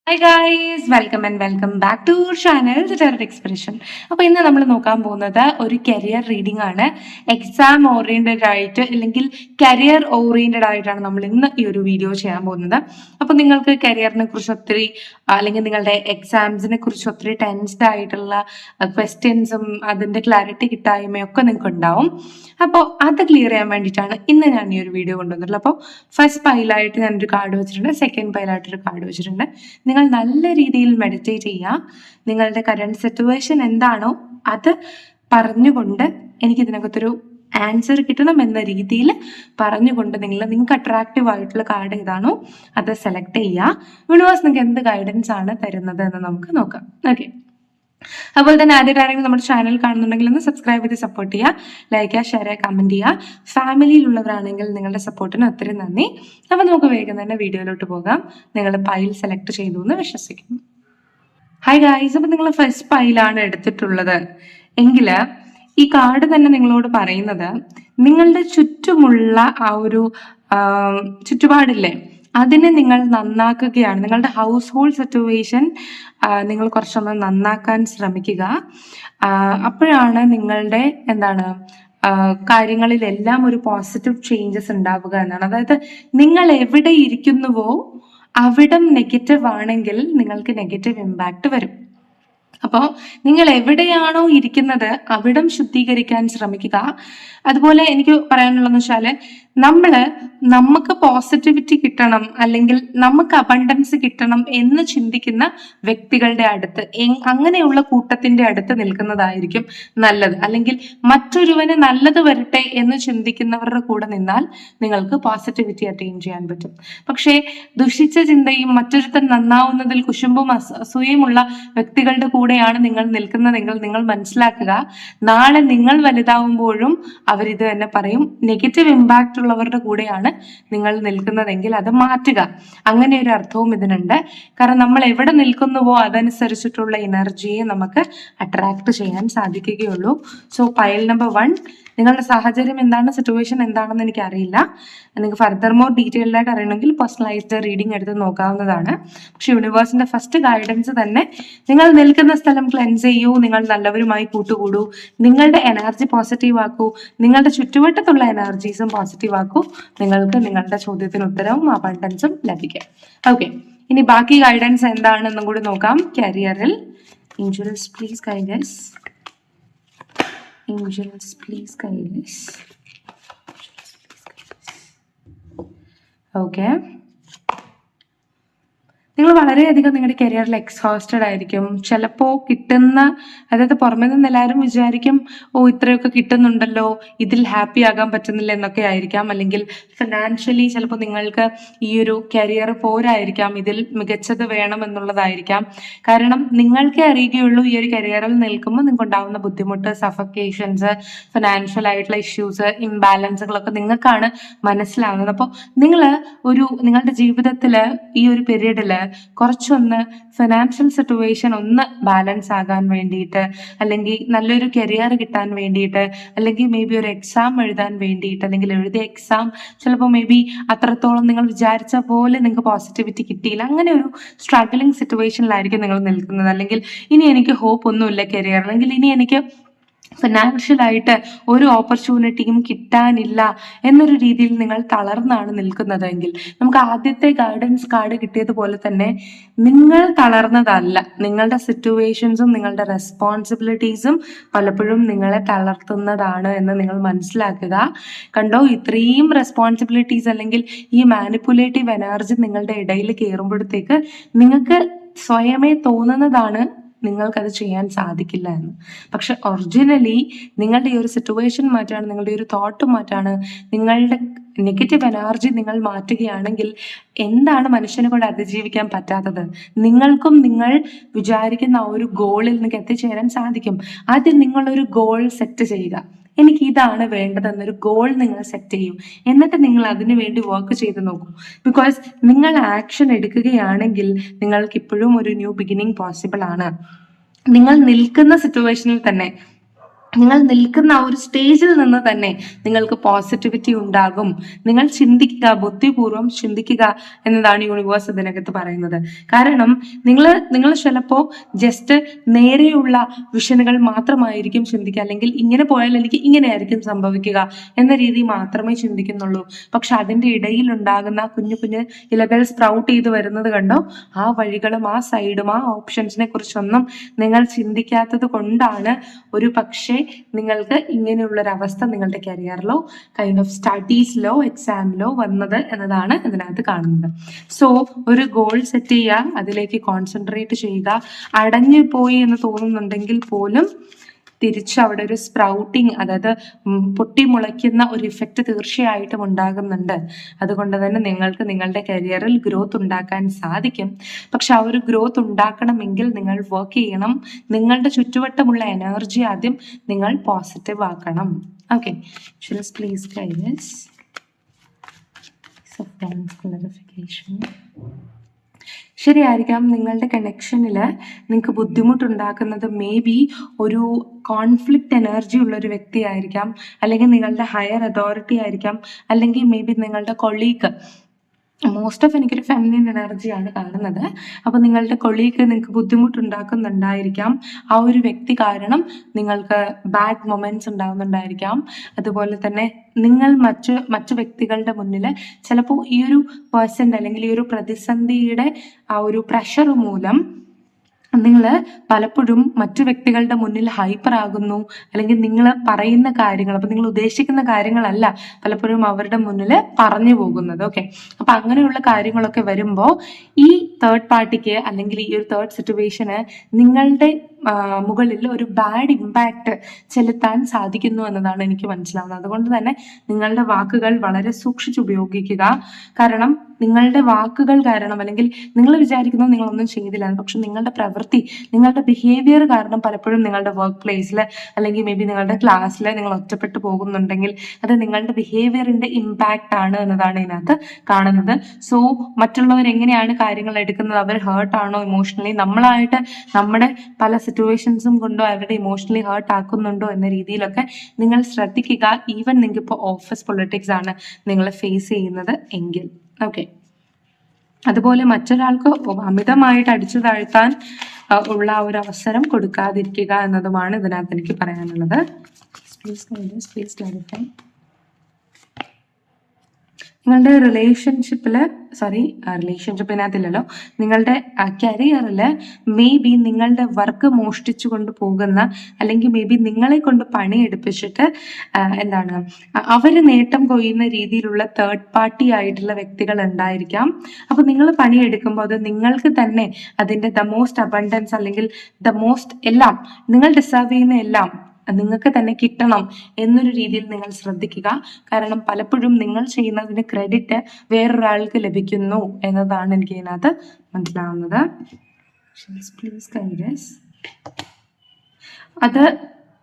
Hi guys, welcome and welcome back to channel terror expression. അപ്പോൾ ഇന്ന് നമ്മൾ നോക്കാൻ പോകുന്നത് ഒരു കരിയർ റീഡിംഗ് ആണ്. എക്സാം ഓറിയന്റഡ് ആയിട്ട് അല്ലെങ്കിൽ കരിയർ ഓറിയന്റഡ് ആയിട്ടാണ് നമ്മൾ ഇന്ന് ഈ ഒരു വീഡിയോ ചെയ്യാൻ പോകുന്നത്. അപ്പോൾ നിങ്ങൾക്ക് കരിയറിനെ കുറിച്ച് ഒത്തിരി അല്ലെങ്കിൽ നിങ്ങളുടെ എക്സാംസിനെ കുറിച്ച് ഒത്തിരി ടെൻസ്ഡ് ആയിട്ടുള്ള ക്വസ്റ്റ്യൻസും അതിന്റെ ക്ലാരിറ്റി കിട്ടായ്മയും ഒക്കെ നിങ്ങൾക്ക് ഉണ്ടാവും. അപ്പോൾ അത് ക്ലിയർ ചെയ്യാൻ വേണ്ടിയിട്ടാണ് ഇന്ന് ഞാൻ ഈ ഒരു വീഡിയോ കൊണ്ടുവന്നിട്ടുള്ളത്. അപ്പോൾ ഫസ്റ്റ് പൈലായിട്ട് ഞാനൊരു കാർഡ് വെച്ചിട്ടുണ്ട്, സെക്കൻഡ് പൈലായിട്ടൊരു കാർഡ് വെച്ചിട്ടുണ്ട്. നിങ്ങൾ നല്ല രീതിയിൽ മെഡിറ്റേറ്റ് ചെയ്യുക. നിങ്ങളുടെ കറണ്ട് സിറ്റുവേഷൻ എന്താണോ അത് പറഞ്ഞുകൊണ്ട് എനിക്ക് ഇതിനകത്തൊരു ആൻസർ കിട്ടണം എന്ന രീതിയിൽ പറഞ്ഞുകൊണ്ട് നിങ്ങൾക്ക് അട്രാക്റ്റീവ് ആയിട്ടുള്ള കാർഡ് ഏതാണോ അത് സെലക്ട് ചെയ്യുക. യൂണിവേഴ്സ് നിങ്ങൾക്ക് എന്ത് ഗൈഡൻസ് ആണ് തരുന്നത് എന്ന് നമുക്ക് നോക്കാം. ഓക്കെ, അതുപോലെ തന്നെ ആദ്യമായിട്ടാണെങ്കിൽ നമ്മുടെ ചാനൽ കാണുന്നുണ്ടെങ്കിൽ ഒന്ന് സബ്സ്ക്രൈബ് ചെയ്ത് സപ്പോർട്ട് ചെയ്യുക, ലൈക്ക് ചെയ്യുക, ഷെയർ ചെയ്യുക, കമന്റ് ചെയ്യുക. ഫാമിലിയിലുള്ളവരാണെങ്കിൽ നിങ്ങളുടെ സപ്പോർട്ടിന് ഒത്തിരി നന്ദി. അപ്പോൾ നമുക്ക് വേഗം തന്നെ വീഡിയോയിലോട്ട് പോകാം. നിങ്ങൾ പൈൽ സെലക്ട് ചെയ്തു എന്ന് വിശ്വസിക്കുന്നു. ഹായ് ഗായ്സ്, അപ്പം നിങ്ങൾ ഫസ്റ്റ് പൈലാണ് എടുത്തിട്ടുള്ളത് എങ്കിൽ ഈ കാർഡ് തന്നെ നിങ്ങളോട് പറയുന്നത് നിങ്ങളുടെ ചുറ്റുമുള്ള ആ ഒരു ചുറ്റുപാടില്ലേ അതിനെ നിങ്ങൾ നന്നാക്കുകയാണ്. നിങ്ങളുടെ ഹൗസ് ഹോൾഡ് സിറ്റുവേഷൻ നിങ്ങൾ കുറച്ചൊന്ന് നന്നാക്കാൻ ശ്രമിക്കുക. അപ്പോഴാണ് നിങ്ങളുടെ കാര്യങ്ങളിലെല്ലാം ഒരു പോസിറ്റീവ് ചേഞ്ചസ് ഉണ്ടാവുക എന്നാണ്. അതായത് നിങ്ങൾ എവിടെ ഇരിക്കുന്നുവോ അവിടം നെഗറ്റീവ് ആണെങ്കിൽ നിങ്ങൾക്ക് നെഗറ്റീവ് ഇമ്പാക്റ്റ് വരും. അപ്പോൾ നിങ്ങൾ എവിടെയാണോ ഇരിക്കുന്നത് അവിടം ശുദ്ധീകരിക്കാൻ ശ്രമിക്കുക. അതുപോലെ എനിക്ക് പറയാനുള്ളതെന്ന് വെച്ചാൽ നമുക്ക് പോസിറ്റിവിറ്റി കിട്ടണം അല്ലെങ്കിൽ നമുക്ക് അബണ്ടൻസ് കിട്ടണം എന്ന് ചിന്തിക്കുന്ന വ്യക്തികളുടെ അടുത്ത്, അങ്ങനെയുള്ള കൂട്ടത്തിന്റെ അടുത്ത് നിൽക്കുന്നതായിരിക്കും നല്ലത്. അല്ലെങ്കിൽ മറ്റൊരുവന് നല്ലത് വരട്ടെ എന്ന് ചിന്തിക്കുന്നവരുടെ കൂടെ നിന്നാൽ നിങ്ങൾക്ക് പോസിറ്റിവിറ്റി അറ്റൈൻ ചെയ്യാൻ പറ്റും. പക്ഷേ ദുഷിച്ച ചിന്തയും മറ്റൊരുത്തൻ നന്നാവുന്നതിൽ കുശുമ്പും അസൂയമുള്ള വ്യക്തികളുടെ കൂടെയാണ് നിങ്ങൾ നിൽക്കുന്നതെങ്കിൽ നിങ്ങൾ മനസ്സിലാക്കുക, നാളെ നിങ്ങൾ വലുതാവുമ്പോഴും അവരിത് തന്നെ പറയും. നെഗറ്റീവ് ഇമ്പാക്റ്റ് ഉള്ളവരുടെ കൂടെയാണ് നിങ്ങൾ നിൽക്കുന്നതെങ്കിൽ അത് മാറ്റുക. അങ്ങനെ ഒരു അർത്ഥവും ഇതിനുണ്ട്. കാരണം നമ്മൾ എവിടെ നിൽക്കുന്നുവോ അതനുസരിച്ചിട്ടുള്ള എനർജിയെ നമുക്ക് അട്രാക്ട് ചെയ്യാൻ സാധിക്കുകയുള്ളൂ. സോ പൈൽ നമ്പർ 1, നിങ്ങളുടെ സാഹചര്യം എന്താണ്, സിറ്റുവേഷൻ എന്താണെന്ന് എനിക്ക് അറിയില്ല. നിങ്ങൾക്ക് ഫർദർ മോർ ഡീറ്റെയിൽഡ് ആയിട്ട് അറിയണമെങ്കിൽ പേഴ്സണലൈസ്ഡ് റീഡിംഗ് എടുത്ത് നോക്കാവുന്നതാണ്. പക്ഷെ യൂണിവേഴ്സിന്റെ ഫസ്റ്റ് ഗൈഡൻസ് തന്നെ നിങ്ങൾ നിൽക്കുന്ന സ്ഥലം ക്ലെൻസ് ചെയ്യൂ, നിങ്ങൾ നല്ലവരുമായി കൂട്ടുകൂടൂ, നിങ്ങളുടെ എനർജി പോസിറ്റീവ് ആക്കൂ, നിങ്ങളുടെ ചുറ്റുവട്ടത്തുള്ള എനർജീസും പോസിറ്റീവ് ആക്കൂ. നിങ്ങൾക്ക് നിങ്ങളുടെ ചോദ്യത്തിന് ഉത്തരവും അബണ്ടൻസും ലഭിക്കും. ഓക്കെ, ഇനി ബാക്കി ഗൈഡൻസ് എന്താണെന്നും കൂടി നോക്കാം. കരിയറിൽ angels please guide us. Angels, please guide us. Okay. നിങ്ങൾ വളരെയധികം നിങ്ങളുടെ കരിയറിൽ എക്സോസ്റ്റഡ് ആയിരിക്കും. ചിലപ്പോൾ കിട്ടുന്ന, അതായത് പുറമേ നിന്ന് എല്ലാവരും വിചാരിക്കും ഇത്രയൊക്കെ കിട്ടുന്നുണ്ടല്ലോ, ഇതിൽ ഹാപ്പി ആകാൻ പറ്റുന്നില്ല എന്നൊക്കെ ആയിരിക്കാം. അല്ലെങ്കിൽ ഫിനാൻഷ്യലി ചിലപ്പോൾ നിങ്ങൾക്ക് ഈ ഒരു കരിയർ പോരായിരിക്കാം, ഇതിൽ മികച്ചത് വേണം എന്നുള്ളതായിരിക്കാം. കാരണം നിങ്ങൾക്കേ അറിയുകയുള്ളൂ ഈ ഒരു കരിയറിൽ നിൽക്കുമ്പോൾ നിങ്ങൾക്ക് ഉണ്ടാവുന്ന ബുദ്ധിമുട്ട്, സഫക്കേഷൻസ്, ഫിനാൻഷ്യൽ ആയിട്ടുള്ള ഇഷ്യൂസ്, ഇംബാലൻസുകളൊക്കെ നിങ്ങൾക്കാണ് മനസ്സിലാവുന്നത്. അപ്പോൾ നിങ്ങളുടെ ജീവിതത്തിൽ ഈ ഒരു പീരീഡിൽ കുറച്ചൊന്ന് ഫിനാൻഷ്യൽ സിറ്റുവേഷൻ ഒന്ന് ബാലൻസ് ആകാൻ വേണ്ടിയിട്ട്, അല്ലെങ്കിൽ നല്ലൊരു കരിയർ കിട്ടാൻ വേണ്ടിയിട്ട്, അല്ലെങ്കിൽ മേ ബി ഒരു എക്സാം എഴുതാൻ വേണ്ടിയിട്ട്, അല്ലെങ്കിൽ എഴുതിയ എക്സാം ചിലപ്പോൾ മേ ബി അത്രത്തോളം നിങ്ങൾ വിചാരിച്ച പോലെ നിങ്ങൾക്ക് പോസിറ്റിവിറ്റി കിട്ടിയില്ല, അങ്ങനെ ഒരു സ്ട്രഗ്ലിംഗ് സിറ്റുവേഷനിലായിരിക്കും നിങ്ങൾ നിൽക്കുന്നത്. അല്ലെങ്കിൽ ഇനി എനിക്ക് ഹോപ്പ് ഒന്നുമില്ല കരിയർ, അല്ലെങ്കിൽ ഇനി എനിക്ക് ഫിനാൻഷ്യലായിട്ട് ഒരു ഓപ്പർച്യൂണിറ്റിയും കിട്ടാനില്ല എന്നൊരു രീതിയിൽ നിങ്ങൾ തളർന്നാണ് നിൽക്കുന്നതെങ്കിൽ, നമുക്ക് ആദ്യത്തെ ഗൈഡൻസ് കാർഡ് കിട്ടിയതുപോലെ തന്നെ നിങ്ങൾ തളർന്നതല്ല, നിങ്ങളുടെ സിറ്റുവേഷൻസും നിങ്ങളുടെ റെസ്പോൺസിബിലിറ്റീസും പലപ്പോഴും നിങ്ങളെ തളർത്തുന്നതാണ് എന്ന് നിങ്ങൾ മനസ്സിലാക്കുക. കണ്ടോ, ഇത്രയും റെസ്പോൺസിബിലിറ്റീസ് അല്ലെങ്കിൽ ഈ മാനിപ്പുലേറ്റീവ് എനർജി നിങ്ങളുടെ ഇടയിൽ കയറുമ്പോഴത്തേക്ക് നിങ്ങൾക്ക് സ്വയമേ തോന്നുന്നതാണ് നിങ്ങൾക്കത് ചെയ്യാൻ സാധിക്കില്ല എന്ന്. പക്ഷെ ഒറിജിനലി നിങ്ങളുടെ ഈ ഒരു സിറ്റുവേഷൻ മാറ്റാണ്, നിങ്ങളുടെ ഒരു തോട്ട് മാറ്റാണ്, നിങ്ങളുടെ നെഗറ്റീവ് എനർജി നിങ്ങൾ മാറ്റുകയാണെങ്കിൽ എന്താണ് മനുഷ്യനെ കൊണ്ട് അതിജീവിക്കാൻ പറ്റാത്തത്? നിങ്ങൾക്കും നിങ്ങൾ വിചാരിക്കുന്ന ആ ഒരു ഗോളിൽ നിങ്ങൾക്ക് എത്തിച്ചേരാൻ സാധിക്കും. ആദ്യം നിങ്ങളൊരു ഗോൾ സെറ്റ് ചെയ്യുക. എനിക്ക് ഇതാണ് വേണ്ടതെന്നൊരു ഗോൾ നിങ്ങൾ സെറ്റ് ചെയ്യും. എന്നിട്ട് നിങ്ങൾ അതിനു വേണ്ടി വർക്ക് ചെയ്ത് നോക്കൂ. ബിക്കോസ് നിങ്ങൾ ആക്ഷൻ എടുക്കുകയാണെങ്കിൽ നിങ്ങൾക്ക് ഇപ്പോഴും ഒരു ന്യൂ ബിഗിനിങ് പോസിബിൾ ആണ്. നിങ്ങൾ നിൽക്കുന്ന സിറ്റുവേഷനിൽ തന്നെ നിങ്ങൾ നിൽക്കുന്ന ആ ഒരു സ്റ്റേജിൽ നിന്ന് തന്നെ നിങ്ങൾക്ക് പോസിറ്റിവിറ്റി ഉണ്ടാകും. നിങ്ങൾ ചിന്തിക്കുക, ബുദ്ധിപൂർവ്വം ചിന്തിക്കുക എന്നതാണ് യൂണിവേഴ്സ് ഇതിനകത്ത് പറയുന്നത്. കാരണം നിങ്ങൾ ചിലപ്പോൾ ജസ്റ്റ് നേരെയുള്ള വിഷനുകൾ മാത്രമായിരിക്കും ചിന്തിക്കുക, അല്ലെങ്കിൽ ഇങ്ങനെ പോയാൽ എനിക്ക് ഇങ്ങനെയായിരിക്കും സംഭവിക്കുക എന്ന രീതി മാത്രമേ ചിന്തിക്കുന്നുള്ളൂ. പക്ഷെ അതിൻ്റെ ഇടയിൽ ഉണ്ടാകുന്ന കുഞ്ഞു കുഞ്ഞു ഇലകൾ സ്പ്രൗട്ട് ചെയ്ത് വരുന്നത് കണ്ടോ, ആ വഴികളും ആ സൈഡും ആ ഓപ്ഷൻസിനെ കുറിച്ചൊന്നും നിങ്ങൾ ചിന്തിക്കാത്തത് കൊണ്ടാണ് ഒരു പക്ഷേ നിങ്ങൾക്ക് ഇങ്ങനെയുള്ളൊരവസ്ഥ നിങ്ങളുടെ കരിയറിലോ സ്റ്റഡീസിലോ എക്സാമിലോ വന്നത് എന്നതാണ് ഇതിനകത്ത് കാണുന്നത്. സോ ഒരു ഗോൾ സെറ്റ് ചെയ്യുക, അതിലേക്ക് കോൺസെൻട്രേറ്റ് ചെയ്യുക. അടഞ്ഞു പോയി എന്ന് തോന്നുന്നുണ്ടെങ്കിൽ പോലും തിരിച്ച് അവിടെ ഒരു സ്പ്രൗട്ടിങ്, അതായത് പൊട്ടിമുളയ്ക്കുന്ന ഒരു ഇഫക്റ്റ് തീർച്ചയായിട്ടും ഉണ്ടാകുന്നുണ്ട്. അതുകൊണ്ട് തന്നെ നിങ്ങൾക്ക് നിങ്ങളുടെ കരിയറിൽ ഗ്രോത്ത് ഉണ്ടാക്കാൻ സാധിക്കും. പക്ഷെ ആ ഒരു ഗ്രോത്ത് ഉണ്ടാക്കണമെങ്കിൽ നിങ്ങൾ വർക്ക് ചെയ്യണം. നിങ്ങളുടെ ചുറ്റുവട്ടമുള്ള എനർജി ആദ്യം നിങ്ങൾ പോസിറ്റീവ് ആക്കണം. Okay, please guidance clarification. ശരിയായിരിക്കാം, നിങ്ങളുടെ കണക്ഷനിൽ നിങ്ങൾക്ക് ബുദ്ധിമുട്ടുണ്ടാക്കുന്നത് മേ ബി ഒരു കോൺഫ്ലിക്റ്റ് എനർജി ഉള്ളൊരു വ്യക്തിയായിരിക്കാം, അല്ലെങ്കിൽ നിങ്ങളുടെ ഹയർ അതോറിറ്റി ആയിരിക്കാം, അല്ലെങ്കിൽ മേ ബി നിങ്ങളുടെ കൊളീഗ്. മോസ്റ്റ് ഓഫ് എനിക്കൊരു ഫെമിനിൻ എനർജിയാണ് കാണുന്നത്. അപ്പോൾ നിങ്ങളുടെ കൊളീഗ് നിങ്ങൾക്ക് ബുദ്ധിമുട്ടുണ്ടാക്കുന്നുണ്ടായിരിക്കാം. ആ ഒരു വ്യക്തി കാരണം നിങ്ങൾക്ക് ബാഡ് മൊമെന്റ്സ് ഉണ്ടാകുന്നുണ്ടായിരിക്കാം. അതുപോലെ തന്നെ നിങ്ങൾ മറ്റു വ്യക്തികളുടെ മുന്നിൽ ചിലപ്പോൾ ഈ ഒരു പേഴ്സൻ്റെ അല്ലെങ്കിൽ ഈ ഒരു പ്രതിസന്ധിയുടെ ആ ഒരു പ്രഷർ മൂലം നിങ്ങൾ പലപ്പോഴും മറ്റു വ്യക്തികളുടെ മുന്നിൽ ഹൈപ്പർ ആകുന്നു, അല്ലെങ്കിൽ നിങ്ങൾ പറയുന്ന കാര്യങ്ങൾ, അപ്പൊ നിങ്ങൾ ഉദ്ദേശിക്കുന്ന കാര്യങ്ങളല്ല പലപ്പോഴും അവരുടെ മുന്നിൽ പറഞ്ഞു പോകുന്നത്. ഓക്കെ, അപ്പൊ അങ്ങനെയുള്ള കാര്യങ്ങളൊക്കെ വരുമ്പോൾ ഈ തേർഡ് പാർട്ടിക്ക് അല്ലെങ്കിൽ ഈ ഒരു തേർഡ് സിറ്റുവേഷന് നിങ്ങളുടെ മുകളിൽ ഒരു ബാഡ് ഇമ്പാക്റ്റ് ചെലുത്താൻ സാധിക്കുന്നു എന്നതാണ് എനിക്ക് മനസ്സിലാവുന്നത്. അതുകൊണ്ട് തന്നെ നിങ്ങളുടെ വാക്കുകൾ വളരെ സൂക്ഷിച്ചുപയോഗിക്കുക. കാരണം നിങ്ങളുടെ വാക്കുകൾ കാരണം, അല്ലെങ്കിൽ നിങ്ങൾ വിചാരിക്കുന്നത് നിങ്ങളൊന്നും ചെയ്തില്ല, പക്ഷെ നിങ്ങളുടെ പ്രവൃത്തി, നിങ്ങളുടെ ബിഹേവിയർ കാരണം പലപ്പോഴും നിങ്ങളുടെ വർക്ക് പ്ലേസിൽ അല്ലെങ്കിൽ മേ ബി നിങ്ങളുടെ ക്ലാസ്സിൽ നിങ്ങൾ ഒറ്റപ്പെട്ടു പോകുന്നുണ്ടെങ്കിൽ അത് നിങ്ങളുടെ ബിഹേവിയറിന്റെ ഇമ്പാക്റ്റ് ആണ് എന്നതാണ് ഇതിനകത്ത് കാണുന്നത്. സോ മറ്റുള്ളവർ എങ്ങനെയാണ് കാര്യങ്ങൾ എടുക്കുന്നത്, അവർ ഹേർട്ട് ആണോ ഇമോഷണലി, നമ്മളായിട്ട് നമ്മുടെ പല സിറ്റുവേഷൻസും കൊണ്ടോ അവരുടെ ഇമോഷണലി ഹേർട്ട് ആക്കുന്നുണ്ടോ എന്ന രീതിയിലൊക്കെ നിങ്ങൾ ശ്രദ്ധിക്കുക. ഈവൻ നിങ്ങൾക്ക് ഇപ്പോൾ ഓഫീസ് പൊളിറ്റിക്സ് ആണ് നിങ്ങൾ ഫേസ് ചെയ്യുന്നത് എങ്കിൽ. ഓക്കെ, അതുപോലെ മറ്റൊരാൾക്ക് അമിതമായിട്ട് അടിച്ചു താഴ്ത്താൻ ഉള്ള ഒരു അവസരം കൊടുക്കാതിരിക്കുക എന്നതുമാണ് ഇതിനകത്ത് എനിക്ക് പറയാനുള്ളത്. Please clarify. നിങ്ങളുടെ റിലേഷൻഷിപ്പിനകത്തില്ലല്ലോ, നിങ്ങളുടെ കരിയറിൽ മേ ബി നിങ്ങളുടെ വർക്ക് മോഷ്ടിച്ചു കൊണ്ട് പോകുന്ന, അല്ലെങ്കിൽ മേ ബി നിങ്ങളെ കൊണ്ട് പണിയെടുപ്പിച്ചിട്ട് അവർ നേട്ടം കൊയ്യുന്ന രീതിയിലുള്ള തേർഡ് പാർട്ടി ആയിട്ടുള്ള വ്യക്തികൾ ഉണ്ടായിരിക്കാം. അപ്പോൾ നിങ്ങൾ പണിയെടുക്കുമ്പോൾ അത് നിങ്ങൾക്ക് തന്നെ അതിൻ്റെ ദ മോസ്റ്റ് അബണ്ടൻസ്, അല്ലെങ്കിൽ ദ മോസ്റ്റ് എല്ലാം നിങ്ങൾ ഡിസേർവ് ചെയ്യുന്ന എല്ലാം നിങ്ങൾക്ക് തന്നെ കിട്ടണം എന്നൊരു രീതിയിൽ നിങ്ങൾ ശ്രദ്ധിക്കുക. കാരണം പലപ്പോഴും നിങ്ങൾ ചെയ്യുന്നതിന് ക്രെഡിറ്റ് വേറൊരാൾക്ക് ലഭിക്കുന്നു എന്നതാണ് എനിക്ക് ഇതിനകത്ത് മനസ്സിലാവുന്നത്.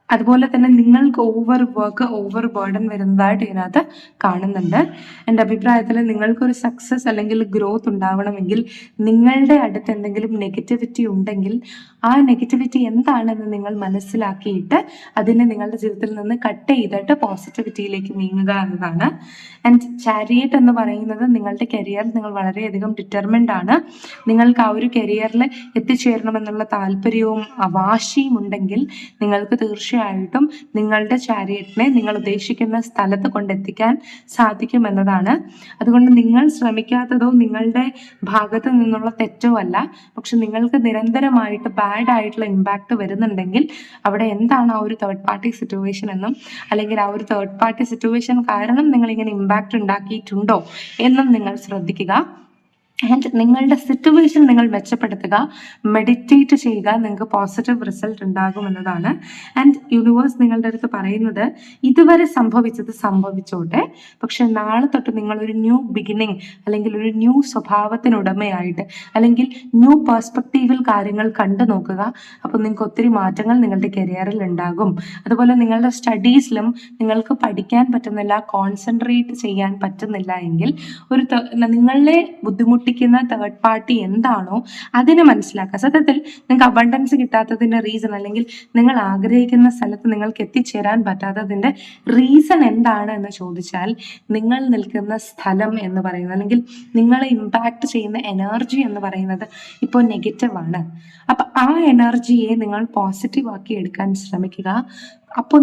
അതുപോലെ തന്നെ നിങ്ങൾക്ക് ഓവർ വർക്ക്, ഓവർ ബേർഡൻ വരുന്നതായിട്ട് ഇതിനകത്ത് കാണുന്നുണ്ട്. എൻ്റെ അഭിപ്രായത്തിൽ നിങ്ങൾക്കൊരു സക്സസ് അല്ലെങ്കിൽ ഗ്രോത്ത് ഉണ്ടാവണമെങ്കിൽ നിങ്ങളുടെ അടുത്ത് എന്തെങ്കിലും നെഗറ്റിവിറ്റി ഉണ്ടെങ്കിൽ ആ നെഗറ്റിവിറ്റി എന്താണെന്ന് നിങ്ങൾ മനസ്സിലാക്കിയിട്ട് അതിനെ നിങ്ങളുടെ ജീവിതത്തിൽ നിന്ന് കട്ട് ചെയ്തിട്ട് പോസിറ്റിവിറ്റിയിലേക്ക് നീങ്ങുക എന്നതാണ്. ആൻഡ് ചാരിയറ്റ് എന്ന് പറയുന്നത് നിങ്ങളുടെ കരിയറിൽ നിങ്ങൾ വളരെയധികം ഡിറ്റർമിൻഡ് ആണ്. നിങ്ങൾക്ക് ആ ഒരു കരിയറിൽ എത്തിച്ചേരണമെന്നുള്ള താല്പര്യവും വാശിയും ഉണ്ടെങ്കിൽ നിങ്ങൾക്ക് തീർച്ചയായിട്ടും നിങ്ങളുടെ ചാരിയറ്റിനെ നിങ്ങൾ ഉദ്ദേശിക്കുന്ന സ്ഥലത്ത് കൊണ്ടെത്തിക്കാൻ സാധിക്കുമെന്നതാണ്. അതുകൊണ്ട് നിങ്ങൾ ശ്രമിക്കാത്തതോ നിങ്ങളുടെ ഭാഗത്ത് നിന്നുള്ള തെറ്റോ അല്ല, പക്ഷെ നിങ്ങൾക്ക് നിരന്തരമായിട്ട് ബാഡ് ആയിട്ടുള്ള ഇമ്പാക്റ്റ് വരുന്നുണ്ടെങ്കിൽ അവിടെ എന്താണ് ആ ഒരു തേർഡ് പാർട്ടി സിറ്റുവേഷൻ എന്നും, അല്ലെങ്കിൽ ആ ഒരു തേർഡ് പാർട്ടി സിറ്റുവേഷൻ കാരണം നിങ്ങൾ ഇങ്ങനെ ഇമ്പാക്റ്റ് ഉണ്ടാക്കിയിട്ടുണ്ടോ എന്നും നിങ്ങൾ ശ്രദ്ധിക്കുക. ആൻഡ് നിങ്ങളുടെ സിറ്റുവേഷൻ നിങ്ങൾ മെച്ചപ്പെടുത്തുക, മെഡിറ്റേറ്റ് ചെയ്യുക, നിങ്ങൾക്ക് പോസിറ്റീവ് റിസൾട്ട് ഉണ്ടാകുമെന്നതാണ്. ആൻഡ് യൂണിവേഴ്സ് നിങ്ങളുടെ അടുത്ത് പറയുന്നത് ഇതുവരെ സംഭവിച്ചത് സംഭവിച്ചോട്ടെ, പക്ഷെ നാളെ തൊട്ട് നിങ്ങളൊരു ന്യൂ ബിഗിനിങ് അല്ലെങ്കിൽ ഒരു ന്യൂ സ്വഭാവത്തിനുടമയായിട്ട് അല്ലെങ്കിൽ ന്യൂ പെർസ്പെക്റ്റീവിൽ കാര്യങ്ങൾ കണ്ടു നോക്കുക. അപ്പോൾ നിങ്ങൾക്ക് ഒത്തിരി മാറ്റങ്ങൾ നിങ്ങളുടെ കരിയറിൽ ഉണ്ടാകും. അതുപോലെ നിങ്ങളുടെ സ്റ്റഡീസിലും നിങ്ങൾക്ക് പഠിക്കാൻ പറ്റുന്നില്ല, കോൺസെൻട്രേറ്റ് ചെയ്യാൻ പറ്റുന്നില്ല എങ്കിൽ നിങ്ങളെ ബുദ്ധിമുട്ടി ബുദ്ധിമുട്ടിക്കുന്ന തേർഡ് പാർട്ടി എന്താണോ അതിനെ മനസ്സിലാക്കുക. സത്യത്തിൽ നിങ്ങൾക്ക് അബണ്ടൻസ് കിട്ടാത്തതിന്റെ റീസൺ, അല്ലെങ്കിൽ നിങ്ങൾ ആഗ്രഹിക്കുന്ന സ്ഥലത്ത് നിങ്ങൾക്ക് എത്തിച്ചേരാൻ പറ്റാത്തതിന്റെ റീസൺ എന്താണ് എന്ന് ചോദിച്ചാൽ, നിങ്ങൾ നിൽക്കുന്ന സ്ഥലം എന്ന് പറയുന്നത്, അല്ലെങ്കിൽ നിങ്ങളെ ഇമ്പാക്ട് ചെയ്യുന്ന എനർജി എന്ന് പറയുന്നത് ഇപ്പോൾ നെഗറ്റീവ് ആണ്. അപ്പൊ ആ എനർജിയെ നിങ്ങൾ പോസിറ്റീവ് ആക്കി എടുക്കാൻ ശ്രമിക്കുക. അപ്പോൾ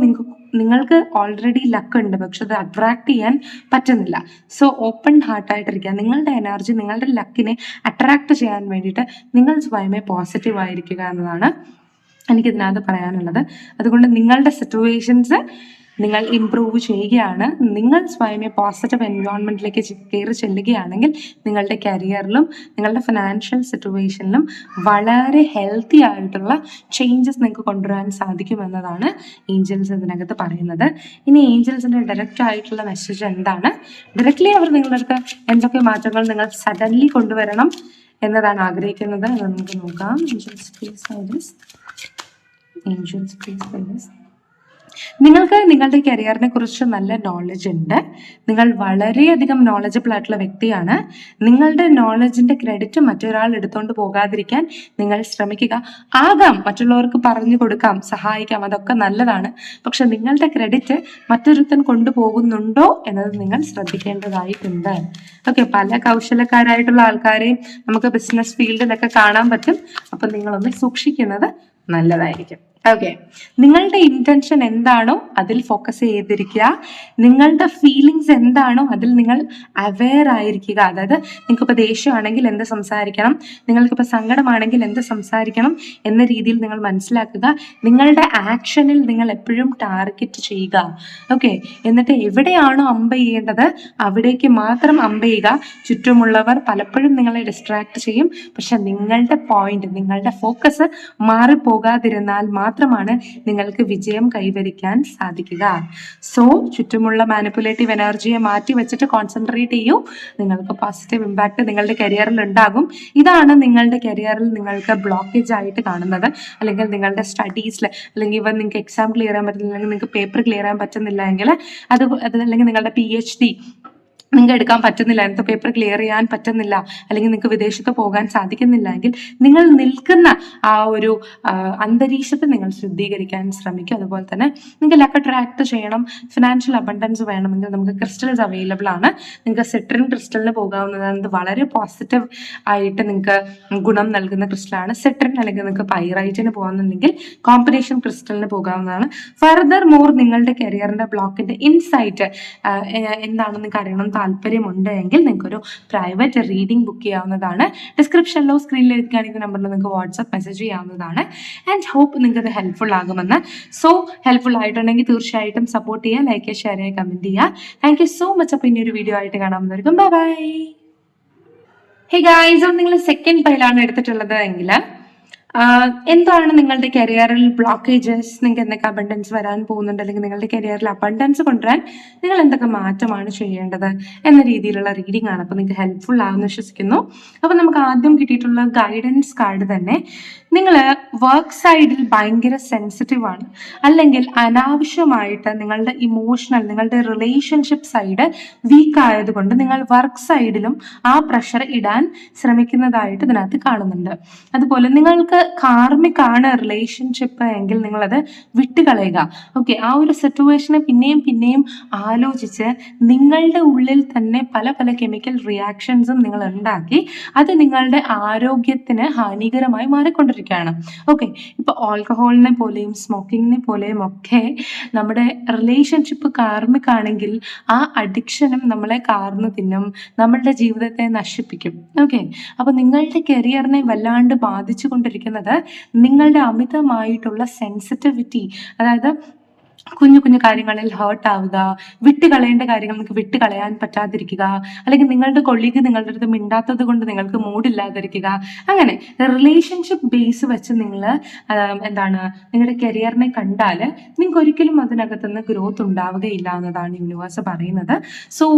നിങ്ങൾക്ക് ഓൾറെഡി ലക്ക് ഉണ്ട്, പക്ഷെ അത് അട്രാക്ട് ചെയ്യാൻ പറ്റുന്നില്ല. സോ ഓപ്പൺ ഹാർട്ടായിട്ടിരിക്കുക. നിങ്ങളുടെ എനർജി, നിങ്ങളുടെ ലക്കിനെ അട്രാക്ട് ചെയ്യാൻ വേണ്ടിയിട്ട് നിങ്ങൾ സ്വയമേ പോസിറ്റീവ് ആയിരിക്കുക എന്നതാണ് എനിക്കിതിനകത്ത് പറയാനുള്ളത്. അതുകൊണ്ട് നിങ്ങളുടെ സിറ്റുവേഷൻസ് നിങ്ങൾ ഇംപ്രൂവ് ചെയ്യുകയാണ്, നിങ്ങൾ സ്വയമേ പോസിറ്റീവ് എൻവയോൺമെന്റിലേക്ക് കയറി ചെല്ലുകയാണെങ്കിൽ നിങ്ങളുടെ കരിയറിലും നിങ്ങളുടെ ഫിനാൻഷ്യൽ സിറ്റുവേഷനിലും വളരെ ഹെൽത്തി ആയിട്ടുള്ള ചേഞ്ചസ് നിങ്ങൾക്ക് കൊണ്ടുവരാൻ സാധിക്കുമെന്നതാണ് ഏഞ്ചൽസ് ഇതിനകത്ത് പറയുന്നത്. ഇനി ഏഞ്ചൽസിന്റെ ഡയറക്റ്റ് ആയിട്ടുള്ള മെസ്സേജ് എന്താണ്? ഡയറക്റ്റ്ലി അവർ നിങ്ങളുടെ അടുത്ത് എന്തൊക്കെ മാറ്റങ്ങൾ നിങ്ങൾ സഡൻലി കൊണ്ടുവരണം എന്നതാണ് ആഗ്രഹിക്കുന്നത് എന്ന് നമുക്ക് നോക്കാം. Angels please guide us. Angels please guide us. നിങ്ങൾക്ക് നിങ്ങളുടെ കരിയറിനെ കുറിച്ച് നല്ല നോളജ് ഉണ്ട്, നിങ്ങൾ വളരെയധികം നോളജബിൾ ആയിട്ടുള്ള വ്യക്തിയാണ്. നിങ്ങളുടെ നോളജിന്റെ ക്രെഡിറ്റ് മറ്റൊരാൾ എടുത്തുകൊണ്ട് പോകാതിരിക്കാൻ നിങ്ങൾ ശ്രമിക്കുക. ആകാം മറ്റുള്ളവർക്ക് പറഞ്ഞു കൊടുക്കാം, സഹായിക്കാം, അതൊക്കെ നല്ലതാണ്. പക്ഷെ നിങ്ങളുടെ ക്രെഡിറ്റ് മറ്റൊരുത്തൻ കൊണ്ടുപോകുന്നുണ്ടോ എന്നത് നിങ്ങൾ ശ്രദ്ധിക്കേണ്ടതായിട്ടുണ്ട്. ഓക്കെ, പല കൗശലക്കാരായിട്ടുള്ള ആൾക്കാരെയും നമുക്ക് ബിസിനസ് ഫീൽഡിലൊക്കെ കാണാൻ പറ്റും. അപ്പൊ നിങ്ങളൊന്ന് സൂക്ഷിക്കുന്നത് നല്ലതായിരിക്കും. ഓക്കെ, നിങ്ങളുടെ ഇന്റൻഷൻ എന്താണോ അതിൽ ഫോക്കസ് ചെയ്തിരിക്കുക. നിങ്ങളുടെ ഫീലിങ്സ് എന്താണോ അതിൽ നിങ്ങൾ അവെയർ ആയിരിക്കുക. അതായത് നിങ്ങൾക്കിപ്പോൾ ദേഷ്യമാണെങ്കിൽ എന്ത് സംസാരിക്കണം, നിങ്ങൾക്കിപ്പോൾ സങ്കടമാണെങ്കിൽ എന്ത് സംസാരിക്കണം എന്ന രീതിയിൽ നിങ്ങൾ മനസ്സിലാക്കുക. നിങ്ങളുടെ ആക്ഷനിൽ നിങ്ങൾ എപ്പോഴും ടാർഗറ്റ് ചെയ്യുക. ഓക്കെ, എന്നിട്ട് എവിടെയാണോ അമ്പ് ചെയ്യേണ്ടത് അവിടേക്ക് മാത്രം അമ്പ് ചെയ്യുക. ചുറ്റുമുള്ളവർ പലപ്പോഴും നിങ്ങളെ ഡിസ്ട്രാക്ട് ചെയ്യും, പക്ഷെ നിങ്ങളുടെ പോയിന്റ്, നിങ്ങളുടെ ഫോക്കസ് മാറിപ്പോകാതിരുന്നാൽ മാത്രമാണ് നിങ്ങൾക്ക് വിജയം കൈവരിക്കാൻ സാധിക്കുക. സോ ചുറ്റുമുള്ള മാനിപ്പുലേറ്റീവ് എനർജിയെ മാറ്റി വെച്ചിട്ട് കോൺസെൻട്രേറ്റ് ചെയ്യൂ. നിങ്ങൾക്ക് പോസിറ്റീവ് ഇമ്പാക്ട് നിങ്ങളുടെ കരിയറിൽ ഉണ്ടാകും. ഇതാണ് നിങ്ങളുടെ കരിയറിൽ നിങ്ങൾക്ക് ബ്ലോക്കേജ് ആയിട്ട് കാണുന്നത്, അല്ലെങ്കിൽ നിങ്ങളുടെ സ്റ്റഡീസിൽ, അല്ലെങ്കിൽ ഇവ നിങ്ങൾക്ക് എക്സാം ക്ലിയർ ചെയ്യാൻ പറ്റുന്നില്ല, അല്ലെങ്കിൽ നിങ്ങൾക്ക് പേപ്പർ ക്ലിയർ ചെയ്യാൻ പറ്റുന്നില്ല എങ്കിൽ അല്ലെങ്കിൽ നിങ്ങളുടെ PhD നിങ്ങൾക്ക് എടുക്കാൻ പറ്റുന്നില്ല, നിങ്ങൾക്ക് പേപ്പർ ക്ലിയർ ചെയ്യാൻ പറ്റുന്നില്ല, അല്ലെങ്കിൽ നിങ്ങൾക്ക് വിദേശത്ത് പോകാൻ സാധിക്കുന്നില്ല എങ്കിൽ നിങ്ങൾ നിൽക്കുന്ന ആ ഒരു അന്തരീക്ഷത്തെ നിങ്ങൾ ശുദ്ധീകരിക്കാൻ ശ്രമിക്കും. അതുപോലെ തന്നെ നിങ്ങൾക്ക് ലക്ക് അട്രാക്ട് ചെയ്യണം, ഫിനാൻഷ്യൽ അബണ്ടൻസ് വേണമെങ്കിൽ നമുക്ക് ക്രിസ്റ്റൽസ് അവൈലബിൾ ആണ്. നിങ്ങൾക്ക് സിട്രിൻ ക്രിസ്റ്റലിന് പോകാവുന്നതാണ്. ഇത് വളരെ പോസിറ്റീവ് ആയിട്ട് നിങ്ങൾക്ക് ഗുണം നൽകുന്ന ക്രിസ്റ്റലാണ് സിട്രിൻ. അല്ലെങ്കിൽ നിങ്ങൾക്ക് പൈറൈറ്റിന് പോകാമെന്നുണ്ടെങ്കിൽ കോമ്പിനേഷൻ ക്രിസ്റ്റലിന് പോകാവുന്നതാണ്. ഫർദർ മോർ നിങ്ങളുടെ കരിയറിന്റെ ബ്ലോക്കിന്റെ ഇൻസൈറ്റ് എന്താണെന്ന് നിങ്ങൾക്ക് അറിയണം താല്പര്യമുണ്ട് എങ്കിൽ നിങ്ങൾക്കൊരു പ്രൈവറ്റ് റീഡിംഗ് ബുക്ക് ചെയ്യാവുന്നതാണ്. ഡിസ്ക്രിപ്ഷനിലോ സ്ക്രീനിൽ കാണിക്കുന്ന നമ്പറിൽ നിങ്ങൾക്ക് വാട്സ്ആപ്പ് മെസ്സേജ് ചെയ്യാവുന്നതാണ്. ആൻഡ് ഹോപ്പ് നിങ്ങൾക്ക് അത് ഹെൽപ്ഫുൾ ആകുമെന്ന്. സോ ഹെൽപ്ഫുൾ ആയിട്ടുണ്ടെങ്കിൽ തീർച്ചയായിട്ടും സപ്പോർട്ട് ചെയ്യുക, ലൈക്ക് ചെയ്യുക, ഷെയർ ചെയ്യുക, കമന്റ് ചെയ്യുക. Thank you so much. അപ്പോൾ ഇനി ഒരു വീഡിയോ ആയിട്ട് കാണാവുന്നവർക്കും ബൈ ബൈ. ഹേ ഗായ്സ്, നിങ്ങൾ സെക്കൻഡ് പൈലാണ് എടുത്തിട്ടുള്ളത് എങ്കിൽ എന്താണ് നിങ്ങളുടെ കരിയറിൽ ബ്ലോക്കേജസ്, നിങ്ങൾക്ക് എന്തൊക്കെ അബണ്ടൻസ് വരാൻ പോകുന്നുണ്ട്, അല്ലെങ്കിൽ നിങ്ങളുടെ കരിയറിൽ അബണ്ടൻസ് കൊണ്ടുവരാൻ നിങ്ങൾ എന്തൊക്കെ മാറ്റമാണ് ചെയ്യേണ്ടത് എന്ന രീതിയിലുള്ള റീഡിംഗ് ആണ്. അപ്പോൾ നിങ്ങൾക്ക് ഹെൽപ്ഫുൾ ആകുമെന്ന് വിശ്വസിക്കുന്നു. അപ്പോൾ നമുക്ക് ആദ്യം കിട്ടിയിട്ടുള്ള ഗൈഡൻസ് കാർഡ് തന്നെ, നിങ്ങൾ വർക്ക് സൈഡിൽ ഭയങ്കര സെൻസിറ്റീവ് ആണ്, അല്ലെങ്കിൽ അനാവശ്യമായിട്ട് നിങ്ങളുടെ ഇമോഷണൽ, നിങ്ങളുടെ റിലേഷൻഷിപ്പ് സൈഡ് വീക്ക് ആയതുകൊണ്ട് നിങ്ങൾ വർക്ക് സൈഡിലും ആ പ്രഷർ ഇടാൻ ശ്രമിക്കുന്നതായിട്ട് ഇതിനകത്ത് കാണുന്നുണ്ട്. അതുപോലെ നിങ്ങൾക്ക് കാർമിക് ആണ് റിലേഷൻഷിപ്പ് എങ്കിൽ നിങ്ങളത് വിട്ടുകളയുക. ഓക്കെ, ആ ഒരു സിറ്റുവേഷനെ പിന്നെയും പിന്നെയും ആലോചിച്ച് നിങ്ങളുടെ ഉള്ളിൽ തന്നെ പല പല കെമിക്കൽ റിയാക്ഷൻസും നിങ്ങൾ ഉണ്ടാക്കി അത് നിങ്ങളുടെ ആരോഗ്യത്തിന് ഹാനികരമായി മാറിക്കൊണ്ടിരിക്കുകയാണ്. ഓക്കെ, ഇപ്പൊ ആൽക്കഹോളിനെ പോലെയും സ്മോക്കിങ്ങിനെ പോലെയും ഒക്കെ നമ്മുടെ റിലേഷൻഷിപ്പ് കാർമിക് ആണെങ്കിൽ ആ അഡിക്ഷനും നമ്മളെ കാർന്ന് തിന്നും, നമ്മളുടെ ജീവിതത്തെ നശിപ്പിക്കും. ഓക്കെ, അപ്പൊ നിങ്ങളുടെ കരിയറിനെ വല്ലാണ്ട് ബാധിച്ചു കൊണ്ടിരിക്കുന്നത് നിങ്ങളുടെ അമിതമായിട്ടുള്ള സെൻസിറ്റിവിറ്റി, അതായത് കുഞ്ഞു കുഞ്ഞു കാര്യങ്ങളിൽ ഹേർട്ട് ആവുക, വിട്ടുകളയേണ്ട കാര്യങ്ങൾ നിങ്ങൾക്ക് വിട്ടുകളയാൻ പറ്റാതിരിക്കുക, അല്ലെങ്കിൽ നിങ്ങളുടെ കൊളീഗ് നിങ്ങളുടെ അടുത്ത് മിണ്ടാത്തത് കൊണ്ട് നിങ്ങൾക്ക് മൂഡില്ലാതിരിക്കുക. അങ്ങനെ റിലേഷൻഷിപ്പ് ബേസ് വെച്ച് നിങ്ങൾ നിങ്ങളുടെ കരിയറിനെ കണ്ടാൽ നിങ്ങൾക്ക് ഒരിക്കലും അതിനകത്തുനിന്ന് ഗ്രോത്ത് ഉണ്ടാവുകയില്ല എന്നതാണ് യൂണിവേഴ്സ് പറയുന്നത്. സോ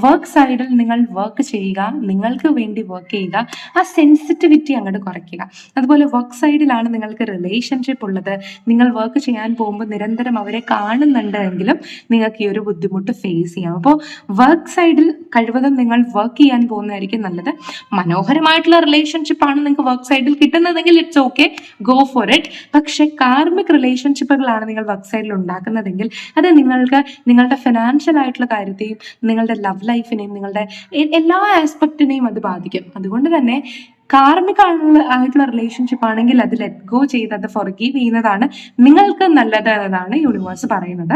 വർക്ക് സൈഡിൽ നിങ്ങൾ വർക്ക് ചെയ്യുക, നിങ്ങൾക്ക് വേണ്ടി വർക്ക് ചെയ്യുക, ആ സെൻസിറ്റിവിറ്റി അങ്ങോട്ട് കുറയ്ക്കുക. അതുപോലെ വർക്ക് സൈഡിലാണ് നിങ്ങൾക്ക് റിലേഷൻഷിപ്പ് ഉള്ളത്, നിങ്ങൾ വർക്ക് ചെയ്യാൻ പോകുമ്പോൾ നിരന്തരം അവരെ കാണുന്നുണ്ട് എങ്കിലും നിങ്ങൾക്ക് ഈ ഒരു ബുദ്ധിമുട്ട് ഫേസ് ചെയ്യാം. അപ്പോൾ വർക്ക് സൈഡിൽ കഴിവതും നിങ്ങൾ വർക്ക് ചെയ്യാൻ പോകുന്നതായിരിക്കും നല്ലത്. മനോഹരമായിട്ടുള്ള റിലേഷൻഷിപ്പ് ആണ് നിങ്ങൾക്ക് വർക്ക് സൈഡിൽ കിട്ടുന്നതെങ്കിൽ it's okay, go for it. പക്ഷെ കാർമിക് റിലേഷൻഷിപ്പുകളാണ് നിങ്ങൾ വർക്ക് സൈഡിൽ ഉണ്ടാക്കുന്നതെങ്കിൽ അത് നിങ്ങൾക്ക് നിങ്ങളുടെ ഫിനാൻഷ്യൽ ആയിട്ടുള്ള കാര്യത്തെയും നിങ്ങളുടെ ലവ് ലൈഫിനെയും നിങ്ങളുടെ എല്ലാ ആസ്പെക്റ്റിനെയും അത് ബാധിക്കും. അതുകൊണ്ട് തന്നെ കാർമിക ആയിട്ടുള്ള റിലേഷൻഷിപ്പ് ആണെങ്കിൽ അത് ലെറ്റ് ഗോ ചെയ്ത് അത് ഫൊർഗീവ് ചെയ്യുന്നതാണ് നിങ്ങൾക്ക് നല്ലത് എന്നതാണ് യൂണിവേഴ്സ് പറയുന്നത്.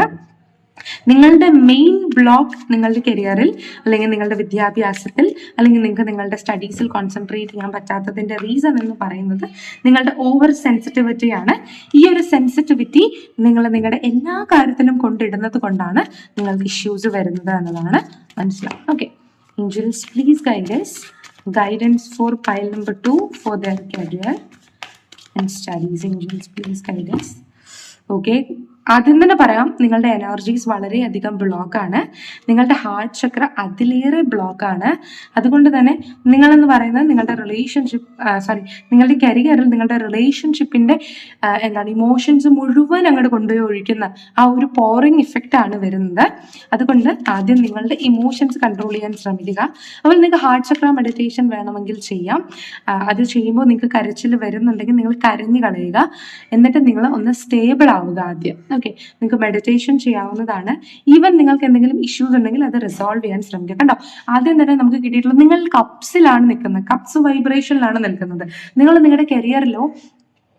നിങ്ങളുടെ മെയിൻ ബ്ലോക്ക് നിങ്ങളുടെ കരിയറിൽ അല്ലെങ്കിൽ നിങ്ങളുടെ വിദ്യാഭ്യാസത്തിൽ അല്ലെങ്കിൽ നിങ്ങൾക്ക് നിങ്ങളുടെ സ്റ്റഡീസിൽ കോൺസെൻട്രേറ്റ് ചെയ്യാൻ പറ്റാത്തതിൻ്റെ റീസൺ എന്ന് പറയുന്നത് നിങ്ങളുടെ ഓവർ സെൻസിറ്റിവിറ്റിയാണ്. ഈ ഒരു സെൻസിറ്റിവിറ്റി നിങ്ങൾ നിങ്ങളുടെ എല്ലാ കാര്യത്തിലും കൊണ്ടിടുന്നത് കൊണ്ടാണ് നിങ്ങൾക്ക് ഇഷ്യൂസ് വരുന്നത് എന്നതാണ് മനസ്സിലാവും. Okay, angels please guidance for pile number 2 for their career and studies. Angels please guide us. Okay, ആദ്യം തന്നെ പറയാം, നിങ്ങളുടെ എനർജീസ് വളരെയധികം ബ്ലോക്കാണ്. നിങ്ങളുടെ ഹാർട്ട് ചക്ര അതിലേറെ ബ്ലോക്കാണ്. അതുകൊണ്ട് തന്നെ നിങ്ങളെന്ന് പറയുന്നത് നിങ്ങളുടെ നിങ്ങളുടെ കരിയറിൽ നിങ്ങളുടെ റിലേഷൻഷിപ്പിൻ്റെ ഇമോഷൻസ് മുഴുവൻ അങ്ങോട്ട് കൊണ്ടുപോയി ഒഴിക്കുന്ന ആ ഒരു പോറിങ് ഇഫക്റ്റ് ആണ് വരുന്നത്. അതുകൊണ്ട് ആദ്യം നിങ്ങളുടെ ഇമോഷൻസ് കൺട്രോൾ ചെയ്യാൻ ശ്രമിക്കുക. അപ്പോൾ നിങ്ങൾക്ക് ഹാർട്ട് ചക്ര മെഡിറ്റേഷൻ വേണമെങ്കിൽ ചെയ്യാം. അത് ചെയ്യുമ്പോൾ നിങ്ങൾക്ക് കരച്ചിൽ വരുന്നുണ്ടെങ്കിൽ നിങ്ങൾ കരഞ്ഞു കളയുക. എന്നിട്ട് നിങ്ങൾ ഒന്ന് സ്റ്റേബിൾ ആവുക ആദ്യം. ഓക്കെ, നിങ്ങൾക്ക് മെഡിറ്റേഷൻ ചെയ്യാവുന്നതാണ്. ഈവൻ നിങ്ങൾക്ക് എന്തെങ്കിലും ഇഷ്യൂസ് ഉണ്ടെങ്കിൽ അത് റിസോൾവ് ചെയ്യാൻ ശ്രമിക്കുക. കണ്ടോ, ആദ്യം തന്നെ നമുക്ക് കിട്ടിയിട്ടുള്ളത് നിങ്ങൾ കപ്സിലാണ് നിൽക്കുന്നത്, കപ്സ് വൈബ്രേഷനിലാണ് നിൽക്കുന്നത്. നിങ്ങൾ നിങ്ങളുടെ കരിയറിലോ